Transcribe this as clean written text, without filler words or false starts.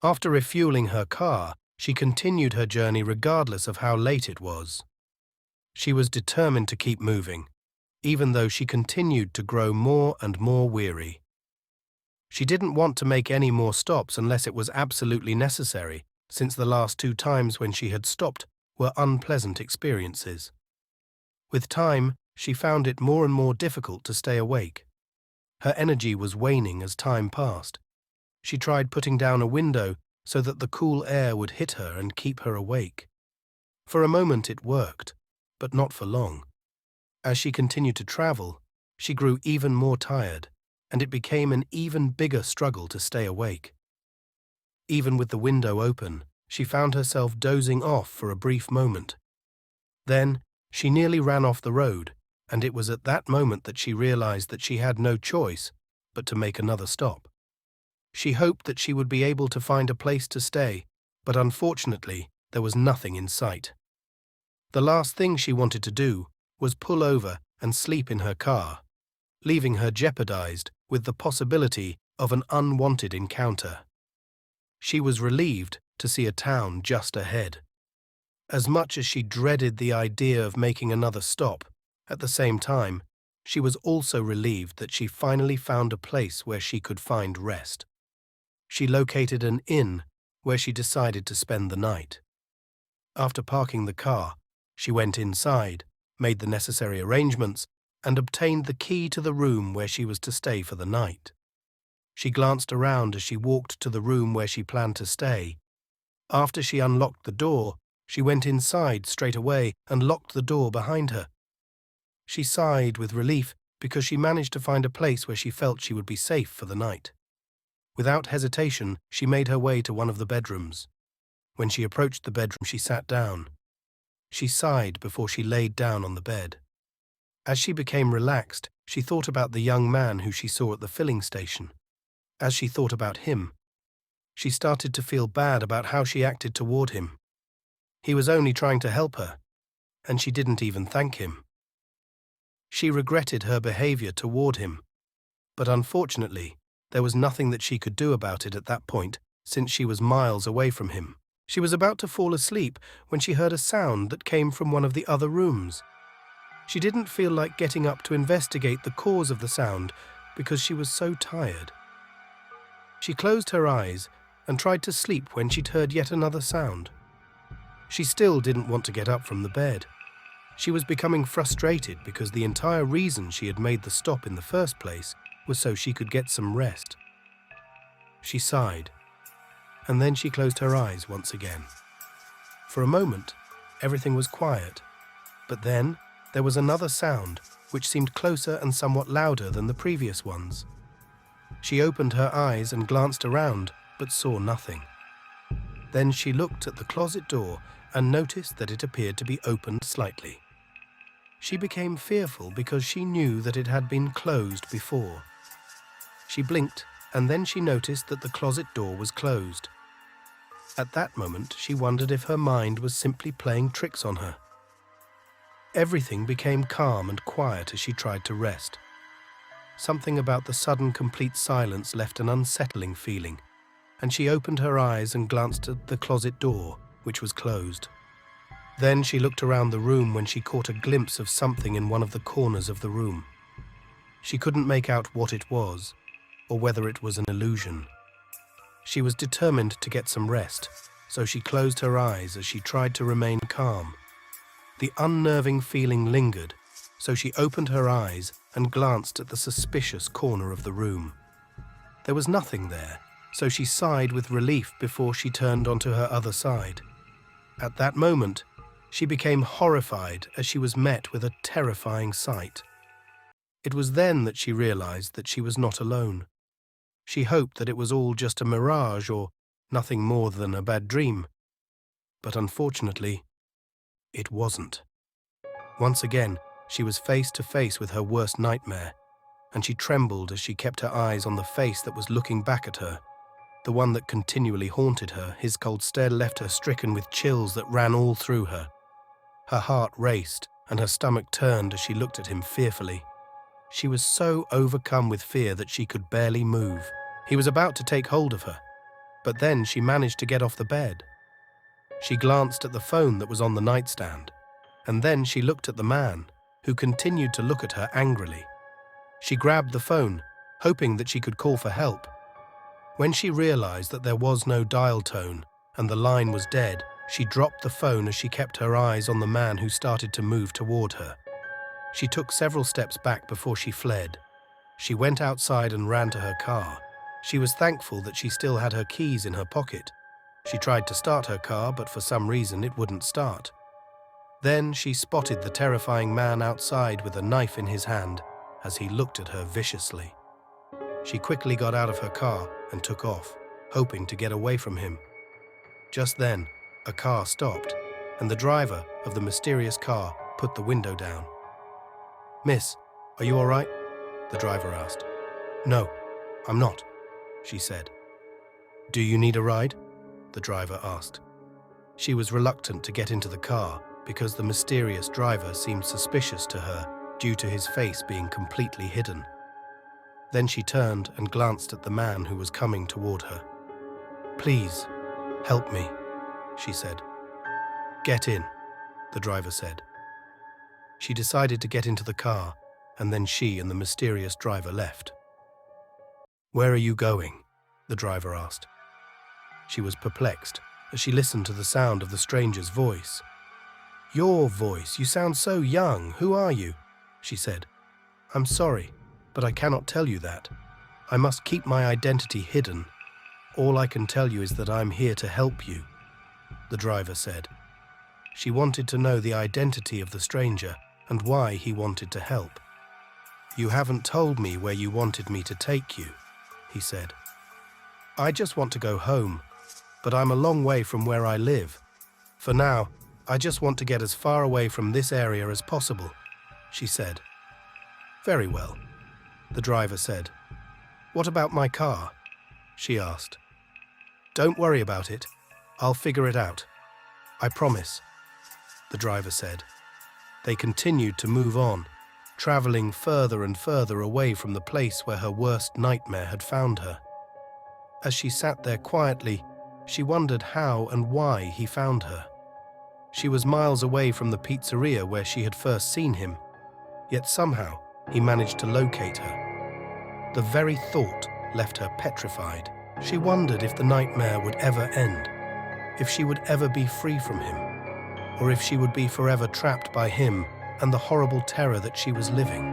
After refueling her car, she continued her journey regardless of how late it was. She was determined to keep moving, even though she continued to grow more and more weary. She didn't want to make any more stops unless it was absolutely necessary, since the last 2 times when she had stopped were unpleasant experiences. With time, she found it more and more difficult to stay awake. Her energy was waning as time passed. She tried putting down a window so that the cool air would hit her and keep her awake. For a moment it worked, but not for long. As she continued to travel, she grew even more tired, and it became an even bigger struggle to stay awake. Even with the window open, she found herself dozing off for a brief moment. Then, she nearly ran off the road, and it was at that moment that she realized that she had no choice but to make another stop. She hoped that she would be able to find a place to stay, but unfortunately, there was nothing in sight. The last thing she wanted to do was pull over and sleep in her car, leaving her jeopardized with the possibility of an unwanted encounter. She was relieved to see a town just ahead. As much as she dreaded the idea of making another stop, at the same time, she was also relieved that she finally found a place where she could find rest. She located an inn where she decided to spend the night. After parking the car, she went inside, made the necessary arrangements, and obtained the key to the room where she was to stay for the night. She glanced around as she walked to the room where she planned to stay. After she unlocked the door, she went inside straight away and locked the door behind her. She sighed with relief because she managed to find a place where she felt she would be safe for the night. Without hesitation, she made her way to one of the bedrooms. When she approached the bedroom, she sat down. She sighed before she laid down on the bed. As she became relaxed, she thought about the young man who she saw at the filling station. As she thought about him, she started to feel bad about how she acted toward him. He was only trying to help her, and she didn't even thank him. She regretted her behavior toward him, but unfortunately, there was nothing that she could do about it at that point, since she was miles away from him. She was about to fall asleep when she heard a sound that came from one of the other rooms. She didn't feel like getting up to investigate the cause of the sound because she was so tired. She closed her eyes and tried to sleep when she'd heard yet another sound. She still didn't want to get up from the bed. She was becoming frustrated because the entire reason she had made the stop in the first place was so she could get some rest. She sighed, and then she closed her eyes once again. For a moment, everything was quiet, but then there was another sound which seemed closer and somewhat louder than the previous ones. She opened her eyes and glanced around, but saw nothing. Then she looked at the closet door and noticed that it appeared to be opened slightly. She became fearful because she knew that it had been closed before. She blinked, and then she noticed that the closet door was closed. At that moment, she wondered if her mind was simply playing tricks on her. Everything became calm and quiet as she tried to rest. Something about the sudden complete silence left an unsettling feeling, and she opened her eyes and glanced at the closet door, which was closed. Then she looked around the room when she caught a glimpse of something in one of the corners of the room. She couldn't make out what it was, or whether it was an illusion. She was determined to get some rest, so she closed her eyes as she tried to remain calm. The unnerving feeling lingered, so she opened her eyes and glanced at the suspicious corner of the room. There was nothing there, so she sighed with relief before she turned onto her other side. At that moment, she became horrified as she was met with a terrifying sight. It was then that she realized that she was not alone. She hoped that it was all just a mirage or nothing more than a bad dream. But unfortunately, it wasn't. Once again, she was face to face with her worst nightmare, and she trembled as she kept her eyes on the face that was looking back at her. The one that continually haunted her, his cold stare left her stricken with chills that ran all through her. Her heart raced, and her stomach turned as she looked at him fearfully. She was so overcome with fear that she could barely move. He was about to take hold of her, But then she managed to get off the bed. She glanced at the phone that was on the nightstand, and then she looked at the man, who continued to look at her angrily. She grabbed the phone, hoping that she could call for help. When she realized that there was no dial tone and the line was dead, she dropped the phone as she kept her eyes on the man who started to move toward her. She took several steps back before she fled. She went outside and ran to her car. She was thankful that she still had her keys in her pocket. She tried to start her car, but for some reason it wouldn't start. Then she spotted the terrifying man outside with a knife in his hand as he looked at her viciously. She quickly got out of her car and took off, hoping to get away from him. Just then, a car stopped, and the driver of the mysterious car put the window down. "Miss, are you all right?" the driver asked. "No, I'm not," she said. "Do you need a ride?" the driver asked. She was reluctant to get into the car because the mysterious driver seemed suspicious to her due to his face being completely hidden. Then she turned and glanced at the man who was coming toward her. "Please, help me," she said. "Get in," the driver said. She decided to get into the car, and then she and the mysterious driver left. "Where are you going?" the driver asked. She was perplexed as she listened to the sound of the stranger's voice. "Your voice, you sound so young. Who are you?" she said. "I'm sorry, but I cannot tell you that. I must keep my identity hidden. All I can tell you is that I'm here to help you," the driver said. She wanted to know the identity of the stranger and why he wanted to help. "You haven't told me where you wanted me to take you," he said. "I just want to go home, but I'm a long way from where I live. For now, I just want to get as far away from this area as possible," she said. "Very well," the driver said. "What about my car?" she asked. "Don't worry about it. I'll figure it out. I promise," the driver said. They continued to move on, traveling further and further away from the place where her worst nightmare had found her. As she sat there quietly, she wondered how and why he found her. She was miles away from the pizzeria where she had first seen him, yet somehow he managed to locate her. The very thought left her petrified. She wondered if the nightmare would ever end, if she would ever be free from him, or if she would be forever trapped by him and the horrible terror that she was living.